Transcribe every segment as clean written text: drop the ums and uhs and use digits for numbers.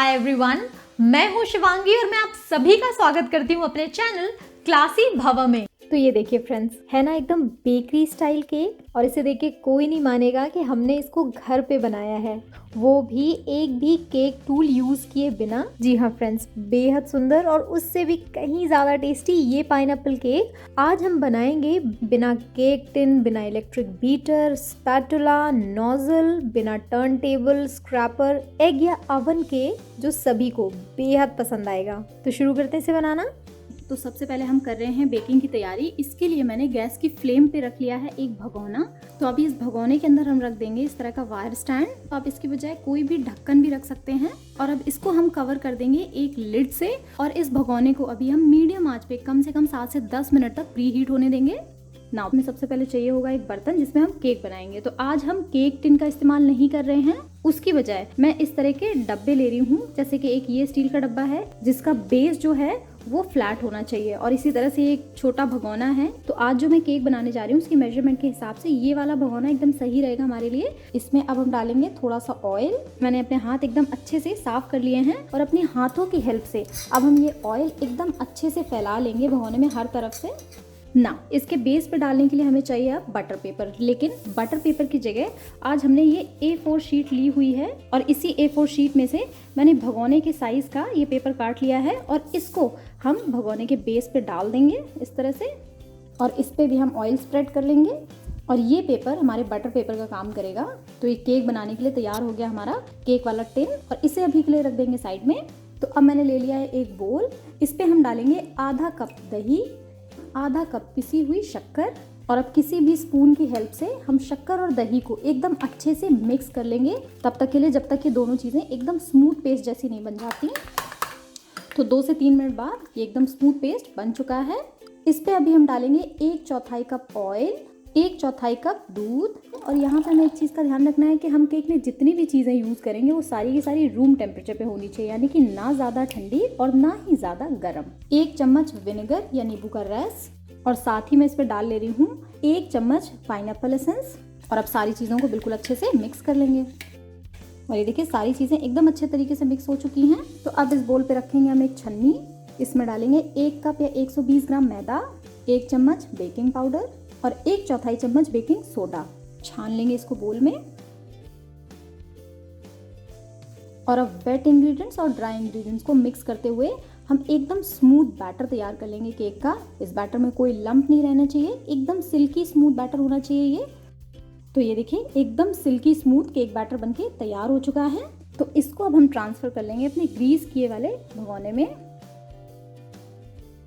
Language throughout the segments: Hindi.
हाय एवरीवन, मैं हूं शिवांगी और मैं आप सभी का स्वागत करती हूं अपने चैनल क्लासी भव में। तो ये देखिए फ्रेंड्स, है ना एकदम बेकरी स्टाइल केक, और इसे देख के कोई नहीं मानेगा कि हमने इसको घर पे बनाया है, वो भी एक भी केक टूल यूज किए बिना। जी हाँ फ्रेंड्स, बेहद सुंदर और उससे भी कहीं ज़्यादा टेस्टी ये पाइनएप्पल केक आज हम बनाएंगे बिना केक टिन, बिना इलेक्ट्रिक बीटर, स्पैटुला, नोजल, बिना टर्न टेबल, स्क्रैपर, एग या ओवन के, जो सभी को बेहद पसंद आएगा। तो शुरू करते हैं इसे बनाना। तो सबसे पहले हम कर रहे हैं बेकिंग की तैयारी। इसके लिए मैंने गैस की फ्लेम पे रख लिया है एक भगोना। तो अभी इस भगोने के अंदर हम रख देंगे इस तरह का वायर स्टैंड। तो आप इसकी बजाय कोई भी ढक्कन भी रख सकते हैं। और अब इसको हम कवर कर देंगे एक लिड से, और इस भगोने को अभी हम मीडियम आंच पे कम से कम 7 से 10 मिनट तक प्री हीट होने देंगे। नाउ हमें सबसे पहले चाहिए होगा एक बर्तन जिसमें हम केक बनाएंगे। तो आज हम केक टिन का इस्तेमाल नहीं कर रहे हैं, उसकी बजाय मैं इस तरह के डब्बे ले रही हूँ। जैसे कि एक ये स्टील का डब्बा है जिसका बेस जो है वो फ्लैट होना चाहिए, और इसी तरह से एक छोटा भगोना है। तो आज जो मैं केक बनाने जा रही हूँ उसकी मेजरमेंट के हिसाब से ये वाला भगोना एकदम सही रहेगा हमारे लिए। इसमें अब हम डालेंगे थोड़ा सा ऑयल। मैंने अपने हाथ एकदम अच्छे से साफ कर लिए हैं, और अपने हाथों की हेल्प से अब हम ये ऑयल एकदम अच्छे से फैला लेंगे भगोने में हर तरफ से। ना इसके बेस पे डालने के लिए हमें चाहिए अब बटर पेपर, लेकिन बटर पेपर की जगह आज हमने ये A4 शीट ली हुई है, और इसी A4 शीट में से मैंने भगोने के साइज का ये पेपर काट लिया है, और इसको हम भगोने के बेस पे डाल देंगे इस तरह से, और इस पे भी हम ऑयल स्प्रेड कर लेंगे, और ये पेपर हमारे बटर पेपर का काम करेगा। तो ये केक बनाने के लिए तैयार हो गया हमारा केक वाला टिन, और इसे अभी के लिए रख देंगे साइड में। तो अब मैंने ले लिया है एक बोल, इस पे हम डालेंगे आधा कप दही, आधा कप पिसी हुई शक्कर, और अब किसी भी स्पून की हेल्प से हम शक्कर और दही को एकदम अच्छे से मिक्स कर लेंगे तब तक के लिए जब तक ये दोनों चीज़ें एकदम स्मूथ पेस्ट जैसी नहीं बन जाती। तो 2 से 3 मिनट बाद ये एकदम स्मूथ पेस्ट बन चुका है। इस पे अभी हम डालेंगे 1/4 कप ऑयल, 1/4 कप दूध, और यहाँ पे हमें एक चीज़ का ध्यान रखना है कि हम केक में जितनी भी चीज़ें यूज़ करेंगे वो सारी की सारी रूम टेम्परेचर पे होनी चाहिए, यानी कि ना ज़्यादा ठंडी और ना ही ज़्यादा गर्म। 1 चम्मच विनेगर या नींबू का रस, और साथ ही मैं इस पर डाल ले रही हूँ 1 चम्मच पाइनएप्पल एसेंस। और अब सारी चीज़ों को बिल्कुल अच्छे से मिक्स कर लेंगे। और ये देखिए सारी चीज़ें एकदम अच्छे तरीके से मिक्स हो चुकी हैं। तो अब इस बोल पे रखेंगे हम एक छन्नी, इसमें डालेंगे 1 कप या 120 ग्राम मैदा, 1 चम्मच बेकिंग पाउडर और 1/4 चम्मच बेकिंग सोडा। छान लेंगे इसको बोल में। और अब वेट इंग्रेडिएंट्स और ड्राई इंग्रेडिएंट्स को मिक्स करते हुए हम एकदम स्मूथ बैटर तैयार कर लेंगे केक का। इस बैटर में कोई लंप नहीं रहना चाहिए, एकदम सिल्की स्मूथ बैटर होना चाहिए ये। तो ये देखिए एकदम सिल्की स्मूथ केक बैटर बनके तैयार हो चुका है। तो इसको अब हम ट्रांसफर कर लेंगे अपने ग्रीस किए वाले भगोने में।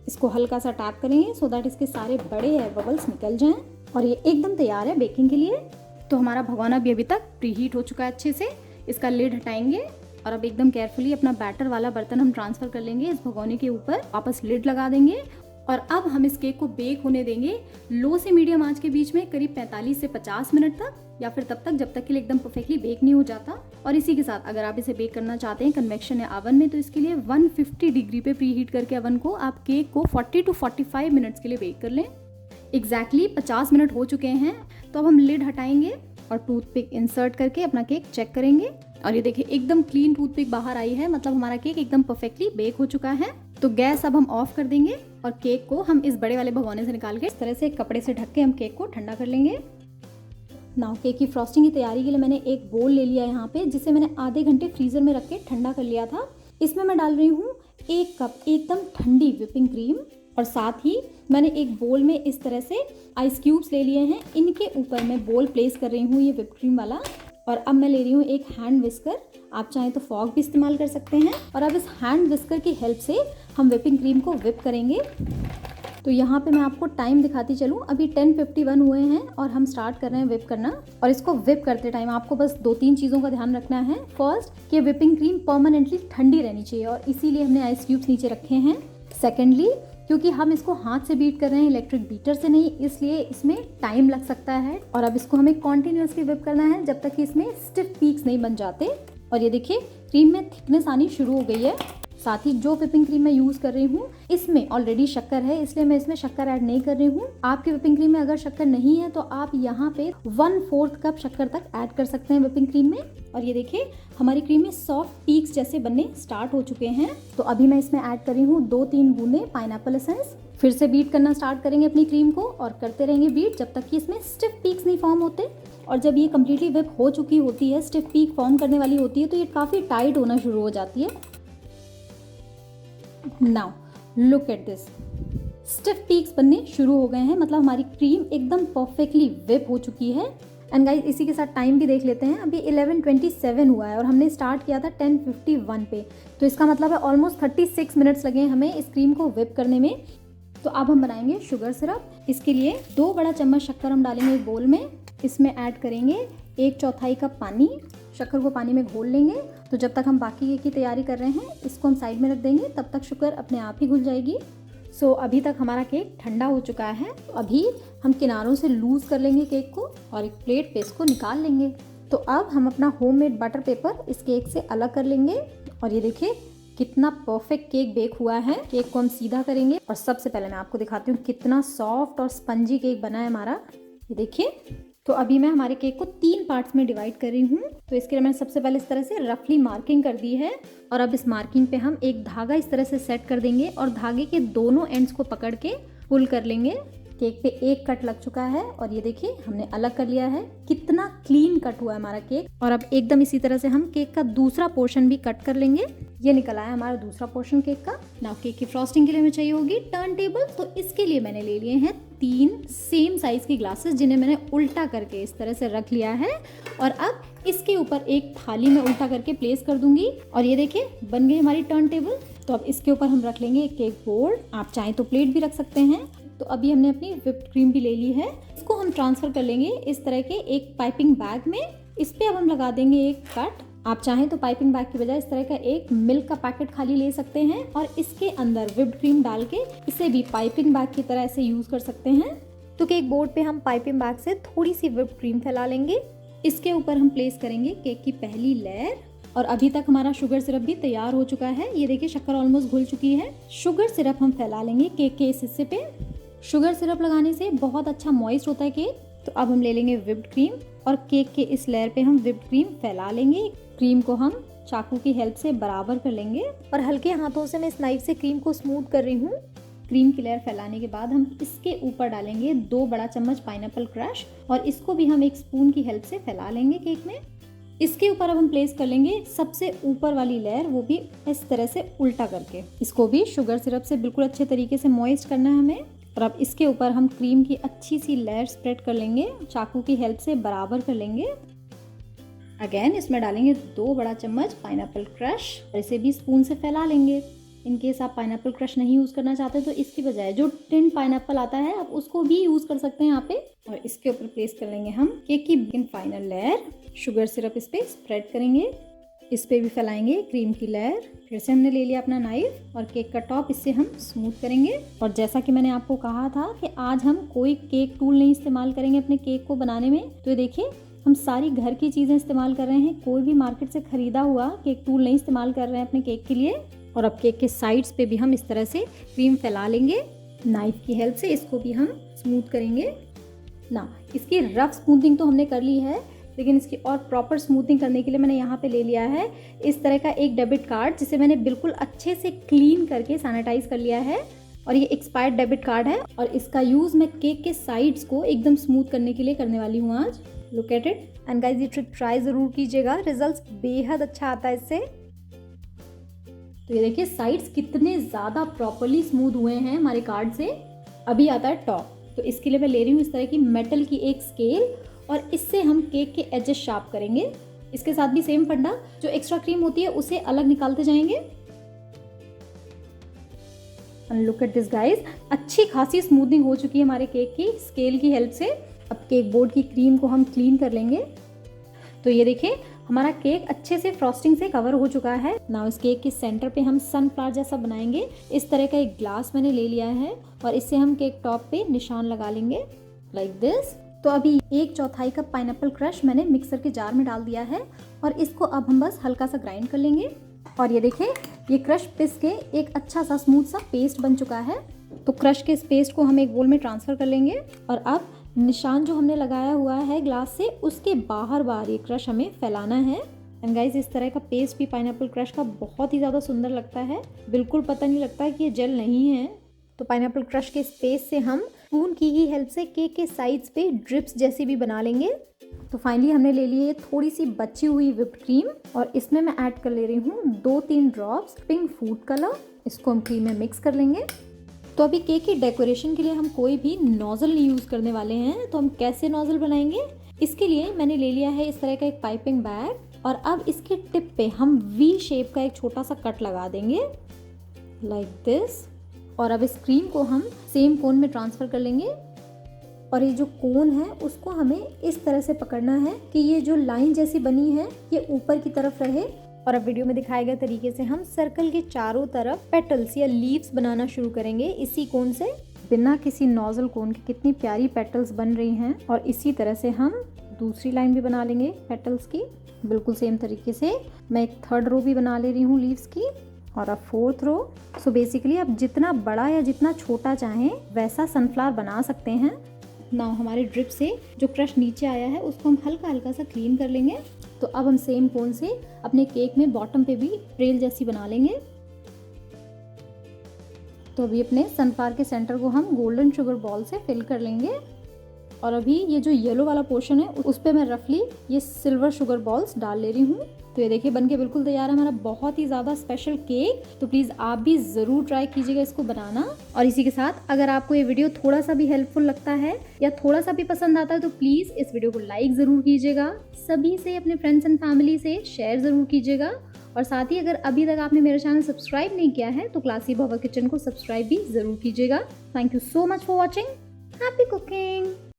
इसको हल्का सा टैप करेंगे सो दैट इसके सारे बड़े एयर बबल्स निकल जाएं, और ये एकदम तैयार है बेकिंग के लिए। तो हमारा भगोना भी अभी तक प्री हीट हो चुका है अच्छे से। इसका लिड हटाएंगे, और अब एकदम केयरफुली अपना बैटर वाला बर्तन हम ट्रांसफर कर लेंगे इस भगोने के ऊपर, वापस लिड लगा देंगे, और अब हम इस केक को बेक होने देंगे लो से मीडियम आंच के बीच में करीब 45 से 50 मिनट तक, या फिर तब तक जब तक के लिए एकदम परफेक्टली बेक नहीं हो जाता। और इसी के साथ अगर आप इसे बेक करना चाहते हैं कन्वेक्शन या ओवन में, तो इसके लिए 150 डिग्री पे प्री हीट करके ओवन को आप केक को 40 to 45 मिनट्स के लिए बेक कर लें। एग्जैक्टली 50 मिनट हो चुके हैं। तो अब हम लिड हटाएंगे और टूथपिक इंसर्ट करके अपना केक चेक करेंगे, और ये देखिए एकदम क्लीन टूथपिक बाहर आई है, मतलब हमारा केक एकदम परफेक्टली बेक हो चुका है। तो गैस अब हम ऑफ कर देंगे, और केक को हम इस बड़े वाले भगोने से निकाल के इस तरह से एक कपड़े से ढक के हम केक को ठंडा कर लेंगे। नाउ केक की फ्रॉस्टिंग की तैयारी के लिए मैंने एक बोल ले लिया यहाँ पे, जिसे मैंने आधे घंटे फ्रीजर में रख के ठंडा कर लिया था। इसमें मैं डाल रही हूँ 1 कप एकदम ठंडी व्हिपिंग क्रीम, और साथ ही मैंने एक बोल में इस तरह से आइस क्यूब्स ले लिए हैं। इनके ऊपर मैं बोल प्लेस कर रही हूँ ये व्हिप क्रीम वाला, और अब मैं ले रही हूँ एक हैंड विस्कर। आप चाहें तो फॉग भी इस्तेमाल कर सकते हैं, और अब इस हैंड विस्कर की हेल्प से हम व्हिपिंग क्रीम को व्हिप करेंगे। तो यहाँ पे मैं आपको टाइम दिखाती चलूँ, अभी 10:51 हुए हैं और हम स्टार्ट कर रहे हैं व्हिप करना। और इसको व्हिप करते टाइम आपको बस 2-3 चीज़ों का ध्यान रखना है। फर्स्ट कि व्हिपिंग क्रीम परमानेंटली ठंडी रहनी चाहिए, और इसीलिए हमने आइस क्यूब्स नीचे रखे हैं। सेकेंडली क्योंकि हम इसको हाथ से बीट कर रहे हैं, इलेक्ट्रिक बीटर से नहीं, इसलिए इसमें टाइम लग सकता है। और अब इसको हमें कॉन्टिन्यूसली व्हिप करना है जब तक कि इसमें स्टिफ पीक्स नहीं बन जाते। और ये देखिए क्रीम में थिकनेस आनी शुरू हो गई है। साथ ही जो व्हिपिंग क्रीम मैं यूज़ कर रही हूँ इसमें ऑलरेडी शक्कर है, इसलिए मैं इसमें शक्कर ऐड नहीं कर रही हूँ। आपकी व्हिपिंग क्रीम में अगर शक्कर नहीं है तो आप यहाँ पे 1/4 कप शक्कर तक ऐड कर सकते हैं व्हिपिंग क्रीम में। और ये देखिए हमारी क्रीम में सॉफ्ट पीक्स जैसे बनने स्टार्ट हो चुके हैं। तो अभी मैं इसमें ऐड कर रही हूँ 2-3 बूंदे पाइनएप्पल एसेंस। फिर से बीट करना स्टार्ट करेंगे अपनी क्रीम को और करते रहेंगे बीट जब तक कि इसमें स्टिफ पीक्स नहीं फॉर्म होते। और जब ये कम्प्लीटली व्हिप हो चुकी होती है, स्टिफ पीक फॉर्म करने वाली होती है, तो ये काफ़ी टाइट होना शुरू हो जाती है। Now look at this, stiff peaks बनने शुरू हो गए हैं, मतलब हमारी क्रीम एकदम परफेक्टली व्हिप हो चुकी है। एंड गाइस इसी के साथ टाइम भी देख लेते हैं। अभी 11:27 हुआ है और हमने स्टार्ट किया था 10:51 पे, तो इसका मतलब है ऑलमोस्ट 36 मिनट्स लगे हमें इस क्रीम को व्हिप करने में। तो अब हम बनाएंगे शुगर सिरप। इसके लिए 2 बड़ा चम्मच शक्कर हम डालेंगे एक बोल में। इसमें ऐड करेंगे 1/4 कप पानी। शक्कर को पानी में घोल लेंगे। तो जब तक हम बाकी केक की तैयारी कर रहे हैं इसको हम साइड में रख देंगे, तब तक शुगर अपने आप ही घुल जाएगी। सो अभी तक हमारा केक ठंडा हो चुका है। तो अभी हम किनारों से लूज़ कर लेंगे केक को और एक प्लेट पे इसको निकाल लेंगे। तो अब हम अपना होममेड बटर पेपर इस केक से अलग कर लेंगे और ये देखिए कितना परफेक्ट केक बेक हुआ है। केक को हम सीधा करेंगे और सबसे पहले मैं आपको दिखाती हूँ कितना सॉफ्ट और स्पंजी केक बना है हमारा। ये देखिए। तो अभी मैं हमारे केक को 3 पार्ट्स में डिवाइड कर रही हूँ। तो इसके लिए मैंने सबसे पहले इस तरह से रफली मार्किंग कर दी है और अब इस मार्किंग पे हम एक धागा इस तरह से सेट कर देंगे और धागे के दोनों एंड्स को पकड़ के पुल कर लेंगे। केक पे एक कट लग चुका है और ये देखिए हमने अलग कर लिया है। कितना क्लीन कट हुआ है हमारा केक। और अब एकदम इसी तरह से हम केक का दूसरा पोर्शन भी कट कर लेंगे। ये निकल आया हमारा दूसरा पोर्शन केक का। नाउ केक की फ्रॉस्टिंग के लिए हमें चाहिए होगी टर्न टेबल। तो इसके लिए मैंने ले लिए हैं 3 सेम साइज की ग्लासेस, जिन्हें मैंने उल्टा करके इस तरह से रख लिया है। और अब इसके ऊपर एक थाली में उल्टा करके प्लेस कर दूंगी और ये देखिए बन गई हमारी टर्न टेबल। तो अब इसके ऊपर हम रख लेंगे एक केक बोर्ड। आप चाहें तो प्लेट भी रख सकते हैं। तो अभी हमने अपनी व्हिप्ड क्रीम भी ले ली है। इसको हम ट्रांसफर कर लेंगे इस तरह के एक पाइपिंग बैग में। इस पे अब हम लगा देंगे एक कट। आप चाहें तो पाइपिंग बैग की बजाय इस तरह का एक मिल्क का पैकेट खाली ले सकते हैं और इसके अंदर व्हिप्ड क्रीम डाल के इसे भी पाइपिंग बैग की तरह ऐसे यूज कर सकते हैं। तो केक बोर्ड पे हम पाइपिंग बैग से थोड़ी सी व्हिप्ड क्रीम फैला लेंगे। इसके ऊपर हम प्लेस करेंगे केक की पहली लेयर। और अभी तक हमारा शुगर सिरप भी तैयार हो चुका है। ये देखिए शक्कर ऑलमोस्ट घुल चुकी है। शुगर सिरप हम फैला लेंगे केक के इस हिस्से पे। शुगर सिरप लगाने से बहुत अच्छा मॉइस्ट होता है केक। तो अब हम ले लेंगे व्हिप्ड क्रीम और केक के इस लेयर पे हम व्हिप्ड क्रीम फैला लेंगे। क्रीम को हम चाकू की हेल्प से बराबर कर लेंगे और हल्के हाथों से मैं इस नाइफ से क्रीम को स्मूथ कर रही हूँ। क्रीम की लेयर फैलाने के बाद हम इसके ऊपर डालेंगे 2 बड़ा चम्मच पाइनएप्पल क्रश और इसको भी हम एक स्पून की हेल्प से फैला लेंगे केक में। इसके ऊपर अब हम प्लेस कर लेंगे सबसे ऊपर वाली लेयर, वो भी इस तरह से उल्टा करके। इसको भी शुगर सिरप से बिल्कुल अच्छे तरीके से मॉइस्ट करना है हमें। और अब इसके ऊपर हम क्रीम की अच्छी सी लेयर स्प्रेड कर लेंगे, चाकू की हेल्प से बराबर कर लेंगे। अगेन इसमें डालेंगे 2 बड़ा चम्मच पाइनएप्पल क्रश और इसे भी स्पून से फैला लेंगे। इन केस आप पाइनएप्पल क्रश नहीं यूज़ करना चाहते तो इसकी बजाय जो टिन पाइनएप्पल आता है आप उसको भी यूज़ कर सकते हैं यहाँ पे। और इसके ऊपर प्लेस कर लेंगे हम केक की फाइनल लेयर। शुगर सिरप इस पे स्प्रेड करेंगे। इस पे भी फैलाएंगे क्रीम की लेयर। फिर से हमने ले लिया अपना नाइफ और केक का टॉप इससे हम स्मूथ करेंगे। और जैसा कि मैंने आपको कहा था कि आज हम कोई केक टूल नहीं इस्तेमाल करेंगे अपने केक को बनाने में। तो ये देखिए हम सारी घर की चीज़ें इस्तेमाल कर रहे हैं। कोई भी मार्केट से खरीदा हुआ केक टूल नहीं इस्तेमाल कर रहे हैं अपने केक के लिए। और अब केक के साइड्स पे भी हम इस तरह से क्रीम फैला लेंगे नाइफ की हेल्प से। इसको भी हम स्मूथ करेंगे ना। इसकी रफ स्मूथिंग तो हमने कर ली है, लेकिन इसकी और प्रॉपर स्मूथिंग करने के लिए मैंने यहाँ पे ले लिया है इस तरह का एक डेबिट कार्ड, जिसे मैंने बिल्कुल अच्छे से क्लीन करके सैनिटाइज कर लिया है। और ये एक्सपायर्ड डेबिट कार्ड है और इसका यूज़ मैं केक के साइड्स को एकदम स्मूथ करने के लिए करने वाली हूँ आज। Look at it. And guys ये ट्रिक ट्राई ज़रूर कीजिएगा, रिजल्ट्स बेहद अच्छा आता है इससे। तो ये देखिए साइड्स कितने ज़्यादा प्रॉपरली स्मूथ हुए हैं हमारे कार्ड से। अभी आता है टॉप। तो इसके लिए मैं ले रही हूँ इस तरह की मेटल की एक स्केल और इससे हम केक के एजेस शार्प करेंगे। इसके साथ भी सेम फंडा, जो एक्स्ट्रा क्रीम होती है उसे अलग निकालते जाएंगे। लुक एट दिस गाइस, अच्छी खासी स्मूथिंग हो चुकी है हमारे केक की स्केल की हेल्प से। अब केक बोर्ड की क्रीम को हम क्लीन कर लेंगे। तो ये देखिए हमारा केक अच्छे से फ्रॉस्टिंग से कवर हो चुका है। नाउ इस केक के सेंटर पे हम सनफ्लावर जैसा बनाएंगे। इस तरह का एक ग्लास मैंने ले लिया है और इससे हम केक टॉप पे निशान लगा लेंगे लाइक दिस। तो अभी 1/4 कप पाइनएप्पल क्रश मैंने मिक्सर के जार में डाल दिया है और इसको अब हम बस हल्का सा ग्राइंड कर लेंगे। और ये देखिए ये क्रश पिस के एक अच्छा सा स्मूथ सा पेस्ट बन चुका है। तो क्रश के इस पेस्ट को हम एक बोल में ट्रांसफ़र कर लेंगे और अब निशान जो हमने लगाया हुआ है ग्लास से उसके बाहर बाहर ये क्रश हमें फैलाना है। एंड गाइस इस तरह का पेस्ट भी पाइनएप्पल क्रश का बहुत ही ज़्यादा सुंदर लगता है, बिल्कुल पता नहीं लगता है कि ये जेल नहीं है। तो पाइनएप्पल क्रश के इस पेस्ट से हम स्पून की ही हेल्प से केक के साइड्स पे ड्रिप्स जैसी भी बना लेंगे। तो फाइनली हमने ले ली है थोड़ी सी बची हुई व्हिप्ड क्रीम और इसमें मैं ऐड कर ले रही हूँ 2-3 ड्रॉप्स पिंक फूड कलर। इसको हम क्रीम में मिक्स कर लेंगे। तो अभी केक की डेकोरेशन के लिए हम कोई भी नोजल नहीं यूज़ करने वाले हैं। तो हम कैसे नोजल बनाएंगे, इसके लिए मैंने ले लिया है इस तरह का एक पाइपिंग बैग और अब इसके टिप पे हम वी शेप का एक छोटा सा कट लगा देंगे लाइक दिस। और अब इस क्रीम को हम सेम कोन में ट्रांसफ़र कर लेंगे और ये जो कोन है उसको हमें इस तरह से पकड़ना है कि ये जो लाइन जैसी बनी है ये ऊपर की तरफ रहे। और अब वीडियो में दिखाए गए तरीके से हम सर्कल के चारों तरफ पेटल्स या लीव्स बनाना शुरू करेंगे इसी कोन से। बिना किसी नोजल कोन के कितनी प्यारी पेटल्स बन रही हैं। और इसी तरह से हम दूसरी लाइन भी बना लेंगे पेटल्स की, बिल्कुल सेम तरीके से। मैं एक थर्ड रो भी बना ले रही हूँ लीव्स की और अब फोर्थ रो। सो बेसिकली आप जितना बड़ा या जितना छोटा चाहें वैसा सनफ्लावर बना सकते हैं। नाउ हमारे ड्रिप से जो क्रश नीचे आया है उसको हम हल्का हल्का सा क्लीन कर लेंगे। तो अब हम सेम कोन से अपने केक में बॉटम पे भी ट्रेल जैसी बना लेंगे। तो अभी अपने सनफ्लावर के सेंटर को हम गोल्डन शुगर बॉल से फिल कर लेंगे और अभी ये जो येलो वाला पोर्शन है उस पर मैं रफली ये सिल्वर शुगर बॉल्स डाल ले रही हूँ। तो ये देखिए बनके बिल्कुल तैयार है हमारा बहुत ही ज़्यादा स्पेशल केक। तो प्लीज़ आप भी ज़रूर ट्राई कीजिएगा इसको बनाना। और इसी के साथ अगर आपको ये वीडियो थोड़ा सा भी हेल्पफुल लगता है या थोड़ा सा भी पसंद आता है तो प्लीज़ इस वीडियो को लाइक ज़रूर कीजिएगा, सभी से अपने फ्रेंड्स एंड फैमिली से शेयर ज़रूर कीजिएगा। और साथ ही अगर अभी तक आपने मेरा चैनल सब्सक्राइब नहीं किया है तो क्लासी भवा किचन को सब्सक्राइब भी ज़रूर कीजिएगा। Thank you so much for watching. Happy cooking.